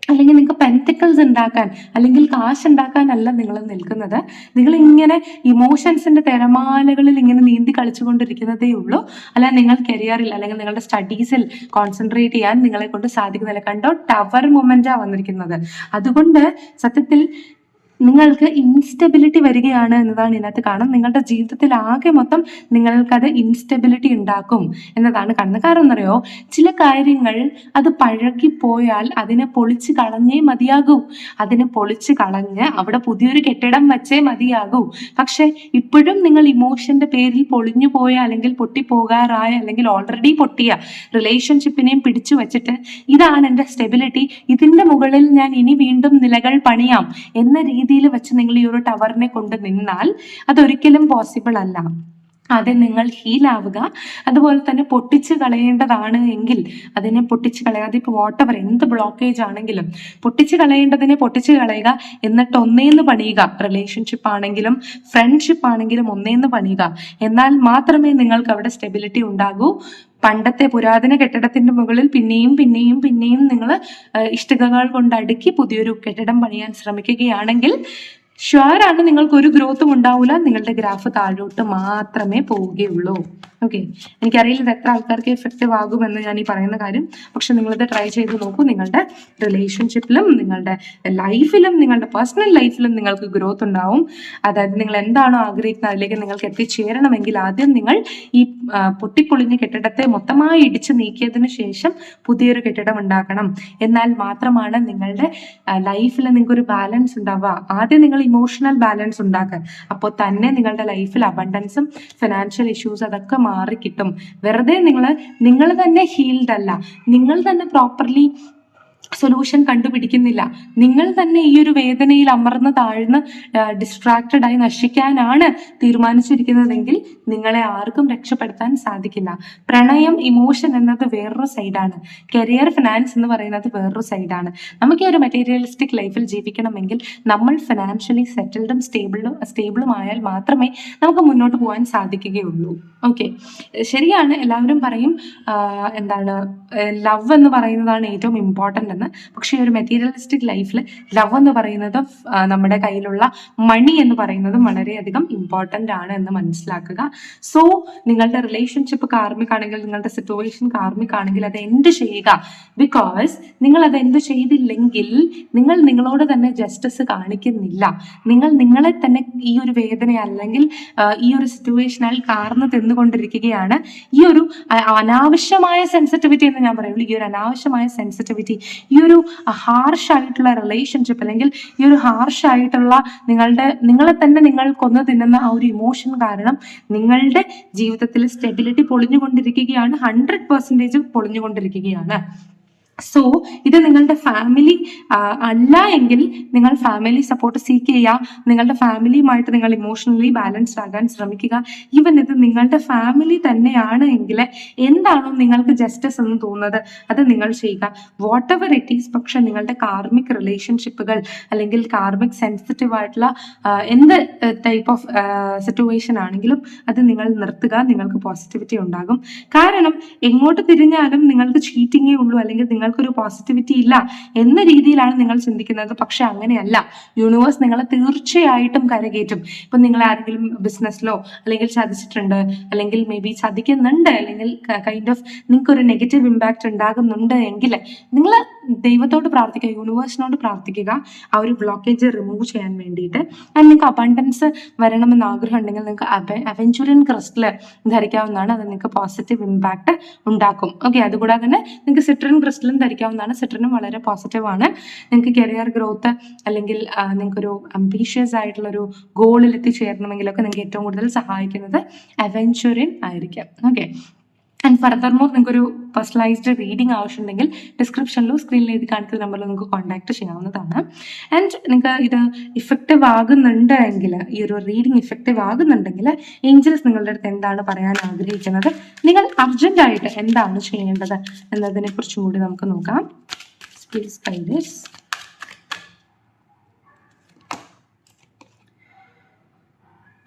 അല്ലെങ്കിൽ നിങ്ങൾക്ക് പെൻറ്റിക്കിൾസ് ഉണ്ടാക്കാൻ അല്ലെങ്കിൽ കാശ് ഉണ്ടാക്കാനല്ല നിങ്ങൾ നിൽക്കുന്നത്. നിങ്ങൾ ഇങ്ങനെ ഇമോഷൻസിന്റെ തിരമാലകളിൽ ഇങ്ങനെ നീന്തി കളിച്ചുകൊണ്ടിരിക്കുന്നതേ ഉള്ളൂ. അല്ല, നിങ്ങൾ കരിയറിൽ അല്ലെങ്കിൽ നിങ്ങളുടെ സ്റ്റഡീസിൽ കോൺസെൻട്രേറ്റ് ചെയ്യാൻ നിങ്ങളെ കൊണ്ട് സാധിക്കുന്നില്ല. കണ്ടോ, ടവർ മൊമെന്റാ വന്നിരിക്കുന്നത്. അതുകൊണ്ട് സത്യത്തിൽ നിങ്ങൾക്ക് ഇൻസ്റ്റെബിലിറ്റി വരികയാണ് എന്നതാണ് ഇതിനകത്ത് കാണും. നിങ്ങളുടെ ജീവിതത്തിൽ ആകെ മൊത്തം നിങ്ങൾക്കത് ഇൻസ്റ്റെബിലിറ്റി ഉണ്ടാക്കും എന്നതാണ് കാണുന്നത്. കാരണം എന്നറിയോ, ചില കാര്യങ്ങൾ അത് പഴകിപ്പോയാൽ അതിനെ പൊളിച്ച് കളഞ്ഞേ മതിയാകൂ. അതിനെ പൊളിച്ച് കളഞ്ഞ് അവിടെ പുതിയൊരു കെട്ടിടം വെച്ചേ മതിയാകൂ. പക്ഷെ ഇപ്പോഴും നിങ്ങൾ ഇമോഷന്റെ പേരിൽ പൊളിഞ്ഞു പോയ അല്ലെങ്കിൽ പൊട്ടിപ്പോകാറായ അല്ലെങ്കിൽ ഓൾറെഡി പൊട്ടിയ റിലേഷൻഷിപ്പിനെയും പിടിച്ചു വെച്ചിട്ട് ഇതാണ് എൻ്റെ സ്റ്റെബിലിറ്റി, ഇതിന്റെ മുകളിൽ ഞാൻ ഇനി വീണ്ടും നിലകൾ പണിയാം എന്ന രീതിയിൽ വെച്ച് നിങ്ങൾ ഈ ഒരു ടവറിനെ കൊണ്ട് നിന്നാൽ അതൊരിക്കലും പോസിബിൾ അല്ല. ആദ്യം നിങ്ങൾ ഹീലാവുക. അതുപോലെ തന്നെ പൊട്ടിച്ച് കളയേണ്ടതാണ് എങ്കിൽ അതിനെ പൊട്ടിച്ച് കളയാതെ, ഇപ്പോൾ വാട്ടവർ എന്ത് ബ്ലോക്കേജ് ആണെങ്കിലും പൊട്ടിച്ച് കളയേണ്ടതിനെ പൊട്ടിച്ച് കളയുക. എന്നിട്ട് ഒന്നേന്ന് പണിയുക. റിലേഷൻഷിപ്പ് ആണെങ്കിലും ഫ്രണ്ട്ഷിപ്പ് ആണെങ്കിലും ഒന്നേന്ന് പണിയുക. എന്നാൽ മാത്രമേ നിങ്ങൾക്ക് അവിടെ സ്റ്റെബിലിറ്റി ഉണ്ടാകൂ. പണ്ടത്തെ പുരാതന കെട്ടിടത്തിന്റെ മുകളിൽ പിന്നെയും പിന്നെയും പിന്നെയും നിങ്ങൾ ഇഷ്ടികകൾ കൊണ്ട് അടുക്കി പുതിയൊരു കെട്ടിടം പണിയാൻ ശ്രമിക്കുകയാണെങ്കിൽ ഷുവറാണ് നിങ്ങൾക്ക് ഒരു ഗ്രോത്തും ഉണ്ടാവില്ല. നിങ്ങളുടെ ഗ്രാഫ് താഴോട്ട് മാത്രമേ പോവുകയുള്ളൂ. ഓക്കെ, എനിക്കറിയില്ല ഇത് എത്ര ആൾക്കാർക്ക് എഫക്റ്റീവ് ആകുമെന്ന് ഞാൻ ഈ പറയുന്ന കാര്യം. പക്ഷെ നിങ്ങളിത് ട്രൈ ചെയ്ത് നോക്കൂ. നിങ്ങളുടെ റിലേഷൻഷിപ്പിലും നിങ്ങളുടെ ലൈഫിലും നിങ്ങളുടെ പേഴ്സണൽ ലൈഫിലും നിങ്ങൾക്ക് ഗ്രോത്ത് ഉണ്ടാവും. അതായത് നിങ്ങൾ എന്താണോ ആഗ്രഹിക്കുന്നത് അതിലേക്ക് നിങ്ങൾക്ക് എത്തിച്ചേരണമെങ്കിൽ ആദ്യം നിങ്ങൾ ഈ പൊട്ടിപ്പൊളിഞ്ഞ കെട്ടിടത്തെ മൊത്തമായി ഇടിച്ചു നീക്കിയതിനു ശേഷം പുതിയൊരു കെട്ടിടം ഉണ്ടാക്കണം. എന്നാൽ മാത്രമാണ് നിങ്ങളുടെ ലൈഫിൽ നിങ്ങൾക്കൊരു ബാലൻസ് ഉണ്ടാവുക. ആദ്യം നിങ്ങൾ ഇമോഷണൽ ബാലൻസ് ഉണ്ടാക്കുക. അപ്പോൾ തന്നെ നിങ്ങളുടെ ലൈഫിൽ അബണ്ടൻസും ഫിനാൻഷ്യൽ ഇഷ്യൂസ് അതൊക്കെ മാറിക്കിട്ടും. വെറുതെ നിങ്ങൾ തന്നെ ഹീൽഡ് അല്ല, നിങ്ങൾ തന്നെ പ്രോപ്പർലി സൊല്യൂഷൻ കണ്ടുപിടിക്കുന്നില്ല. നിങ്ങൾ തന്നെ ഈ ഒരു വേദനയിൽ അമർന്ന് താഴ്ന്ന് ഡിസ്ട്രാക്റ്റഡ് ആയി നശിക്കാനാണ് തീരുമാനിച്ചിരിക്കുന്നതെങ്കിൽ നിങ്ങളെ ആർക്കും രക്ഷപ്പെടുത്താൻ സാധിക്കില്ല. പ്രണയം, ഇമോഷൻ എന്നത് വേറൊരു സൈഡാണ്. കരിയർ, ഫിനാൻസ് എന്ന് പറയുന്നത് വേറൊരു സൈഡാണ്. നമുക്ക് ഈ ഒരു മെറ്റീരിയലിസ്റ്റിക് ലൈഫിൽ ജീവിക്കണമെങ്കിൽ നമ്മൾ ഫിനാൻഷ്യലി സെറ്റിൽഡും സ്റ്റേബിളും ആയാൽ മാത്രമേ നമുക്ക് മുന്നോട്ട് പോകാൻ സാധിക്കുകയുള്ളൂ. ഓക്കെ, ശരിയാണ്. എല്ലാവരും പറയും ലവ് എന്ന് പറയുന്നതാണ് ഏറ്റവും ഇമ്പോർട്ടൻ്റ് എന്ന്. പക്ഷെ ഒരു മെറ്റീരിയലിസ്റ്റിക് ലൈഫിൽ ലവ് എന്ന് പറയുന്നത് നമ്മുടെ കയ്യിലുള്ള മണി എന്ന് പറയുന്നതും വളരെയധികം ഇമ്പോർട്ടൻ്റ് ആണ് എന്ന് മനസ്സിലാക്കുക. സോ നിങ്ങളുടെ റിലേഷൻഷിപ്പ് കാർമിക് ആണെങ്കിൽ, നിങ്ങളുടെ സിറ്റുവേഷൻ കാർമിക് ആണെങ്കിൽ അത് എൻഡ് ചെയ്യുക. ബിക്കോസ് നിങ്ങൾ അത് എൻഡ് ചെയ്തില്ലെങ്കിൽ നിങ്ങൾ നിങ്ങളോട് തന്നെ ജസ്റ്റിസ് കാണിക്കുന്നില്ല. നിങ്ങൾ നിങ്ങളെ തന്നെ ഈ ഒരു വേദന അല്ലെങ്കിൽ ഈ ഒരു സിറ്റുവേഷനിൽ കാർന്ന് തിന്നുകൊണ്ടിരിക്കുകയാണ്. ഈ ഒരു അനാവശ്യമായ സെൻസിറ്റിവിറ്റി എന്ന് ഞാൻ പറയുള്ളൂ. ഈ ഒരു അനാവശ്യമായ സെൻസിറ്റിവിറ്റി, ഈ ഒരു ഹാർഷ് ആയിട്ടുള്ള റിലേഷൻഷിപ്പ് അല്ലെങ്കിൽ ഈ ഒരു ഹാർഷ് ആയിട്ടുള്ള നിങ്ങളെ തന്നെ നിങ്ങൾ കൊന്നു തിന്നുന്ന ആ ഒരു ഇമോഷൻ കാരണം നിങ്ങളുടെ ജീവിതത്തിൽ സ്റ്റെബിലിറ്റി പൊളിഞ്ഞുകൊണ്ടിരിക്കുകയാണ്. 100% പൊളിഞ്ഞുകൊണ്ടിരിക്കുകയാണ്. സോ ഇത് നിങ്ങളുടെ ഫാമിലി അല്ല എങ്കിൽ നിങ്ങൾ ഫാമിലി സപ്പോർട്ട് സീക്ക് ചെയ്യുക. നിങ്ങളുടെ ഫാമിലിയുമായിട്ട് നിങ്ങൾ ഇമോഷണലി ബാലൻസ്ഡ് ആകാൻ ശ്രമിക്കുക. ഈവൻ ഇത് നിങ്ങളുടെ ഫാമിലി തന്നെയാണ് എങ്കിൽ എന്താണോ നിങ്ങൾക്ക് ജസ്റ്റിസ് എന്ന് തോന്നുന്നത് അത് നിങ്ങൾ ചെയ്യുക. What ever it is. പക്ഷെ നിങ്ങളുടെ കാർമിക് റിലേഷൻഷിപ്പുകൾ അല്ലെങ്കിൽ കാർമിക് സെൻസിറ്റീവ് ആയിട്ടുള്ള എന്ത് ടൈപ്പ് ഓഫ് സിറ്റുവേഷൻ ആണെങ്കിലും അത് നിങ്ങൾ നിർത്തുക. നിങ്ങൾക്ക് പോസിറ്റിവിറ്റി ഉണ്ടാകും. കാരണം എങ്ങോട്ട് തിരിഞ്ഞാലും നിങ്ങൾക്ക് ചീറ്റിങ്ങേ ഉള്ളൂ അല്ലെങ്കിൽ നിങ്ങൾക്കൊരു പോസിറ്റിവിറ്റി ഇല്ല എന്ന രീതിയിലാണ് നിങ്ങൾ ചിന്തിക്കുന്നത്. പക്ഷെ അങ്ങനെയല്ല. യൂണിവേഴ്സ് നിങ്ങളെ തീർച്ചയായിട്ടും കരകയറ്റും. ഇപ്പൊ നിങ്ങൾ ആരെങ്കിലും ബിസിനസ്സിലോ അല്ലെങ്കിൽ ചതിച്ചിട്ടുണ്ട്, അല്ലെങ്കിൽ മേ ബി ചതിക്കുന്നുണ്ട്, അല്ലെങ്കിൽ കൈൻഡ് ഓഫ് നിങ്ങൾക്ക് ഒരു നെഗറ്റീവ് ഇമ്പാക്ട് ഉണ്ടാകുന്നുണ്ട് എങ്കിൽ നിങ്ങൾ ദൈവത്തോട് പ്രാർത്ഥിക്കുക, യൂണിവേഴ്സിനോട് പ്രാർത്ഥിക്കുക ആ ഒരു ബ്ലോക്കേജ് റിമൂവ് ചെയ്യാൻ വേണ്ടിയിട്ട്. ആൻഡ് നിങ്ങൾക്ക് അബണ്ടൻസ് വരണമെന്ന് ആഗ്രഹം ഉണ്ടെങ്കിൽ നിങ്ങൾക്ക് അവെഞ്ചുറിൻ ക്രിസ്റ്റൽ ധരിക്കാവുന്നതാണ്. അത് നിങ്ങൾക്ക് പോസിറ്റീവ് ഇമ്പാക്ട് ഉണ്ടാക്കും. ഓക്കെ, അതുകൂടാതെ തന്നെ നിങ്ങൾക്ക് സിട്രിൻ ക്രിസ്റ്റലും ധരിക്കാവുന്നതാണ്. സിട്രിനും വളരെ പോസിറ്റീവ് ആണ്. നിങ്ങൾക്ക് കരിയർ ഗ്രോത്ത് അല്ലെങ്കിൽ നിങ്ങൾക്കൊരു അംബീഷ്യസ് ആയിട്ടുള്ള ഒരു ഗോളിൽ എത്തിച്ചേരണമെങ്കിലൊക്കെ നിങ്ങൾക്ക് ഏറ്റവും കൂടുതൽ സഹായിക്കുന്നത് അവെഞ്ചുറിൻ ആയിരിക്കും. ഓക്കെ, ആൻഡ് ഫർദർ മോർ നിങ്ങൾക്കൊരു പേഴ്സണലൈസ്ഡ് റീഡിംഗ് ആവശ്യമുണ്ടെങ്കിൽ ഡിസ്ക്രിപ്ഷനിലോ സ്ക്രീനിൽ എഴുതി കാണിക്കുന്ന നമ്പറിൽ നിങ്ങൾക്ക് കോൺടാക്ട് ചെയ്യാവുന്നതാണ്. ആൻഡ് നിങ്ങൾക്ക് ഇത് ഇഫക്റ്റീവ് ആകുന്നുണ്ട് എങ്കിൽ, ഈ ഒരു റീഡിംഗ് ഇഫക്റ്റീവ് ആകുന്നുണ്ടെങ്കിൽ ഏഞ്ചൽസ് നിങ്ങളുടെ അടുത്ത് എന്താണ് പറയാൻ ആഗ്രഹിക്കുന്നത്, നിങ്ങൾ അർജന്റായിട്ട് എന്താണ് ചെയ്യേണ്ടത് എന്നതിനെ കുറിച്ചും കൂടി നമുക്ക് നോക്കാം. Please guidance.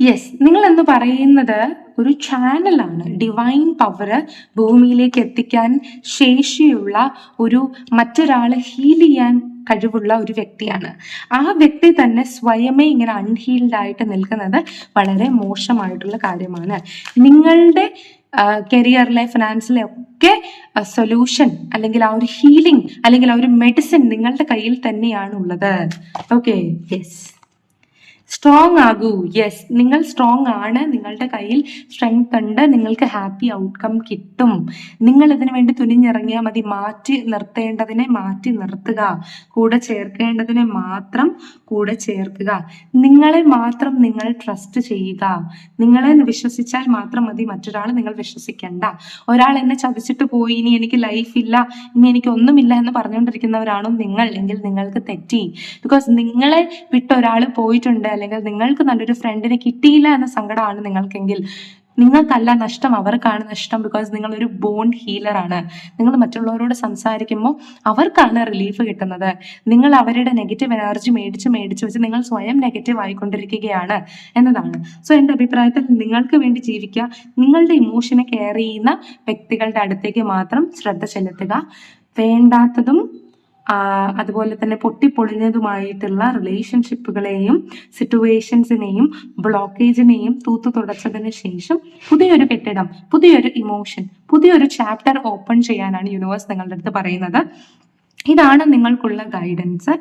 യെസ്, നിങ്ങൾ എന്ന് പറയുന്നത് ഒരു ചാനലാണ്. ഡിവൈൻ പവർ ഭൂമിയിലേക്ക് എത്തിക്കാൻ ശേഷിയുള്ള ഒരു മറ്റൊരാളെ ഹീൽ ചെയ്യാൻ കഴിവുള്ള ഒരു വ്യക്തിയാണ്. ആ വ്യക്തി തന്നെ സ്വയമേ ഇങ്ങനെ അൺഹീൽഡ് ആയിട്ട് നിൽക്കുന്നത് വളരെ മോശമായിട്ടുള്ള കാര്യമാണ്. നിങ്ങളുടെ കരിയറിലെ ഫിനാൻസിലെ ഒക്കെ സൊല്യൂഷൻ അല്ലെങ്കിൽ ആ ഒരു ഹീലിംഗ് അല്ലെങ്കിൽ ആ ഒരു മെഡിസിൻ നിങ്ങളുടെ കയ്യിൽ തന്നെയാണ് ഉള്ളത്. ഓക്കെ, യെസ്, സ്ട്രോങ് ആകൂ. യെസ്, നിങ്ങൾ സ്ട്രോങ് ആണ്. നിങ്ങളുടെ കയ്യിൽ സ്ട്രെങ്ത് ഉണ്ട്. നിങ്ങൾക്ക് ഹാപ്പി ഔട്ട്കം കിട്ടും. നിങ്ങൾ ഇതിനു വേണ്ടി തുനിഞ്ഞിറങ്ങിയാൽ മതി. മാറ്റി നിർത്തേണ്ടതിനെ മാറ്റി നിർത്തുക, കൂടെ ചേർക്കേണ്ടതിനെ മാത്രം കൂടെ ചേർക്കുക. നിങ്ങളെ മാത്രം നിങ്ങൾ ട്രസ്റ്റ് ചെയ്യുക. നിങ്ങളെ വിശ്വസിച്ചാൽ മാത്രം മതി. മറ്റൊരാളെ നിങ്ങൾ വിശ്വസിക്കണ്ട. ഒരാൾ എന്നെ ചതിച്ചിട്ട് പോയി, ഇനി എനിക്ക് ലൈഫ് ഇല്ല, ഇനി എനിക്ക് ഒന്നുമില്ല എന്ന് പറഞ്ഞുകൊണ്ടിരിക്കുന്നവരാണോ നിങ്ങൾ എങ്കിൽ നിങ്ങൾക്ക് തെറ്റി. ബിക്കോസ് നിങ്ങളെ വിട്ട് ഒരാൾ പോയിട്ടുണ്ട് അല്ലെങ്കിൽ നിങ്ങൾക്ക് നല്ലൊരു ഫ്രണ്ടിനെ കിട്ടിയില്ല എന്ന സങ്കടമാണ് നിങ്ങൾക്കെങ്കിൽ നിങ്ങൾക്കല്ല നഷ്ടം, അവർക്കാണ് നഷ്ടം. ബിക്കോസ് നിങ്ങൾ ഒരു ബോൺ ഹീലർ ആണ്. നിങ്ങൾ മറ്റുള്ളവരോട് സംസാരിക്കുമ്പോൾ അവർക്കാണ് റിലീഫ് കിട്ടുന്നത്. നിങ്ങൾ അവരുടെ നെഗറ്റീവ് എനർജി മേടിച്ച് വെച്ച് നിങ്ങൾ സ്വയം നെഗറ്റീവ് ആയിക്കൊണ്ടിരിക്കുകയാണ് എന്നതാണ്. സോ എൻ്റെ അഭിപ്രായത്തിൽ നിങ്ങൾക്ക് വേണ്ടി ജീവിക്കുക. നിങ്ങളുടെ ഇമോഷനെ കെയർ ചെയ്യുന്ന വ്യക്തികളുടെ അടുത്തേക്ക് മാത്രം ശ്രദ്ധ ചെലുത്തുക. വേണ്ടാത്തതും അതുപോലെ തന്നെ പൊട്ടിപ്പൊളിഞ്ഞതുമായിട്ടുള്ള റിലേഷൻഷിപ്പുകളെയും സിറ്റുവേഷൻസിനെയും ബ്ലോക്കേജിനെയും തൂത്തു തുടച്ചതിന് ശേഷം പുതിയൊരു കെട്ടിടം, പുതിയൊരു ഇമോഷൻ, പുതിയൊരു ചാപ്റ്റർ ഓപ്പൺ ചെയ്യാനാണ് യൂണിവേഴ്സ് നിങ്ങളുടെ അടുത്ത് പറയുന്നത്. ഇതാണ് നിങ്ങൾക്കുള്ള ഗൈഡൻസ്.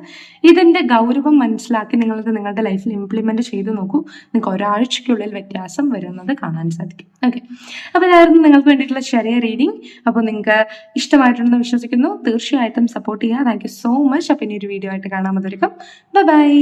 ഇതിന്റെ ഗൗരവം മനസ്സിലാക്കി നിങ്ങളിത് നിങ്ങളുടെ ലൈഫിൽ ഇംപ്ലിമെന്റ് ചെയ്തു നോക്കൂ. നിങ്ങൾക്ക് ഒരാഴ്ചയ്ക്കുള്ളിൽ വ്യത്യാസം വരുന്നത് കാണാൻ സാധിക്കും. ഓക്കെ, അപ്പോൾ ഇതായിരുന്നു നിങ്ങൾക്ക് വേണ്ടിയിട്ടുള്ള ചെറിയ റീഡിംഗ്. അപ്പോൾ നിങ്ങൾക്ക് ഇഷ്ടമായിട്ടുണ്ടെന്ന് വിശ്വസിക്കുന്നു. തീർച്ചയായിട്ടും സപ്പോർട്ട് ചെയ്യുക. Thank you so much. അപ്പോൾ ഇനി ഒരു വീഡിയോ ആയിട്ട് കാണാൻ. അതുവരെയും ബൈ ബൈ.